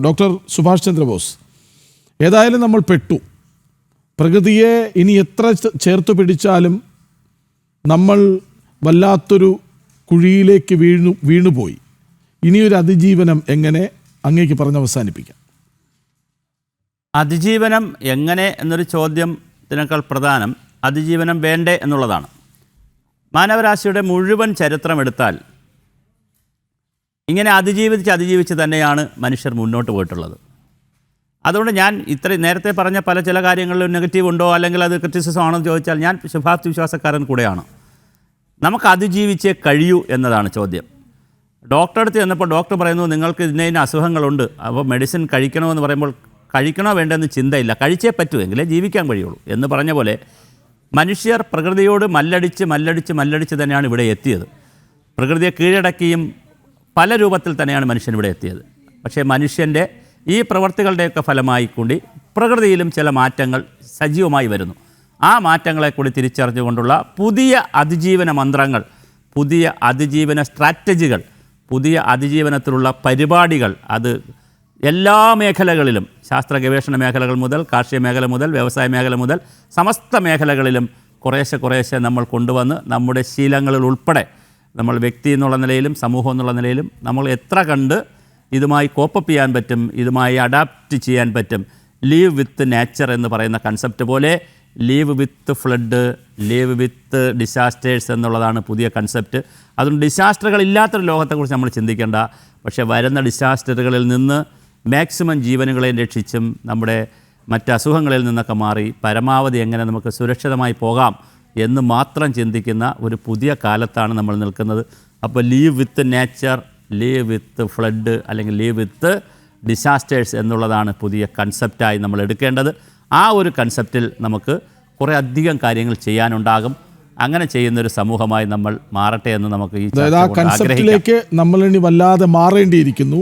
Doctor Subhash Chandrabose, ഏതായാലും നമ്മൾ പെട്ടു. പ്രകൃതിയെ ഇനി എത്ര ചേർത്ത് പിടിച്ചാലും നമ്മൾ വല്ലാത്തൊരു കുഴിയിലേക്ക് വീണുപോയി. ഇനിയൊരു അതിജീവനം എങ്ങനെ അങ്ങേക്ക് പറഞ്ഞ് അവസാനിപ്പിക്കാം? അതിജീവനം എങ്ങനെ എന്നൊരു ചോദ്യത്തിനേക്കാൾ പ്രധാനം അതിജീവനം വേണ്ടേ എന്നുള്ളതാണ്. മാനവരാശിയുടെ മുഴുവൻ ചരിത്രം എടുത്താൽ ഇങ്ങനെ അതിജീവിച്ച് തന്നെയാണ് മനുഷ്യർ മുന്നോട്ട് പോയിട്ടുള്ളത്. അതുകൊണ്ട് ഞാൻ നേരത്തെ പറഞ്ഞ ചില കാര്യങ്ങളിൽ നെഗറ്റീവ് ഉണ്ടോ അല്ലെങ്കിൽ അത് ക്രിറ്റിസിസം ആണോ എന്ന് ചോദിച്ചാൽ ഞാൻ ശുഭാപ്തി വിശ്വാസക്കാരൻ കൂടെയാണ്. നമുക്ക് അതിജീവിച്ചേ കഴിയൂ എന്നതാണ് ചോദ്യം. ഡോക്ടറെ അടുത്ത് ചെന്നപ്പോൾ ഡോക്ടർ പറയുന്നു നിങ്ങൾക്ക് ഇന്ന അസുഖങ്ങളുണ്ട്, അപ്പോൾ മെഡിസിൻ കഴിക്കണമെന്ന് പറയുമ്പോൾ കഴിക്കണോ വേണ്ടെന്ന് ചിന്തയില്ല, കഴിച്ചേ പറ്റൂ എങ്കിലേ ജീവിക്കാൻ കഴിയുള്ളൂ എന്ന് പറഞ്ഞ പോലെ മനുഷ്യർ പ്രകൃതിയോട് മല്ലടിച്ച് തന്നെയാണ് ഇവിടെ എത്തിയത്. പ്രകൃതിയെ കീഴടക്കിയും പല രൂപത്തിൽ തന്നെയാണ് മനുഷ്യൻ ഇവിടെ എത്തിയത്. പക്ഷേ മനുഷ്യൻ്റെ ഈ പ്രവർത്തികളുടെയൊക്കെ ഫലമായി കൂടി പ്രകൃതിയിലും ചില മാറ്റങ്ങൾ സജീവമായി വരുന്നു. ആ മാറ്റങ്ങളെ കൂടി തിരിച്ചറിഞ്ഞുകൊണ്ടുള്ള പുതിയ അതിജീവന മന്ത്രങ്ങൾ, പുതിയ അതിജീവന സ്ട്രാറ്റജികൾ, പുതിയ അതിജീവനത്തിലുള്ള പരിപാടികൾ, അത് എല്ലാ മേഖലകളിലും, ശാസ്ത്ര ഗവേഷണ മേഖലകൾ മുതൽ കാർഷിക മേഖല മുതൽ വ്യവസായ മേഖല മുതൽ സമസ്ത മേഖലകളിലും കുറേശ്ശെ നമ്മൾ കൊണ്ടുവന്ന് നമ്മുടെ ശീലങ്ങളിൽ ഉൾപ്പെടെ നമ്മൾ വ്യക്തി എന്നുള്ള നിലയിലും സമൂഹം എന്നുള്ള നിലയിലും നമ്മൾ എത്ര കണ്ട് ഇതുമായി കോപ്പപ്പ് ചെയ്യാൻ പറ്റും, ഇതുമായി അഡാപ്റ്റ് ചെയ്യാൻ പറ്റും. ലീവ് വിത്ത് നേച്ചർ എന്ന് പറയുന്ന കൺസെപ്റ്റ് പോലെ ലീവ് വിത്ത് ഫ്ലഡ്, ലീവ് വിത്ത് ഡിസാസ്റ്റേഴ്സ് എന്നുള്ളതാണ് പുതിയ കൺസെപ്റ്റ്. അതുകൊണ്ട് ഡിസാസ്റ്ററുകളില്ലാത്തൊരു ലോകത്തെക്കുറിച്ച് നമ്മൾ ചിന്തിക്കേണ്ട, പക്ഷേ വരുന്ന ഡിസാസ്റ്ററുകളിൽ നിന്ന് മാക്സിമം ജീവനുകളെ രക്ഷിച്ചും നമ്മുടെ മറ്റ് അസുഖങ്ങളിൽ നിന്നൊക്കെ മാറി പരമാവധി എങ്ങനെ നമുക്ക് സുരക്ഷിതമായി പോകാം എന്ന് മാത്രം ചിന്തിക്കുന്ന ഒരു പുതിയ കാലത്താണ് നമ്മൾ നിൽക്കുന്നത്. അപ്പോൾ leave with nature, leave with flood അല്ലെങ്കിൽ ലീവ് വിത്ത് ഡിസാസ്റ്റേഴ്സ് എന്നുള്ളതാണ് പുതിയ കൺസെപ്റ്റായി നമ്മൾ എടുക്കേണ്ടത്. ആ ഒരു കൺസെപ്റ്റിൽ നമുക്ക് കുറേ അധികം കാര്യങ്ങൾ ചെയ്യാനുണ്ടാകും. അങ്ങനെ ചെയ്യുന്നൊരു സമൂഹമായി നമ്മൾ മാറട്ടെ എന്ന് നമുക്ക് ഈ കൺസെപ്റ്റിലേക്ക് നമ്മൾ ഇനി വല്ലാതെ മാറേണ്ടിയിരിക്കുന്നു.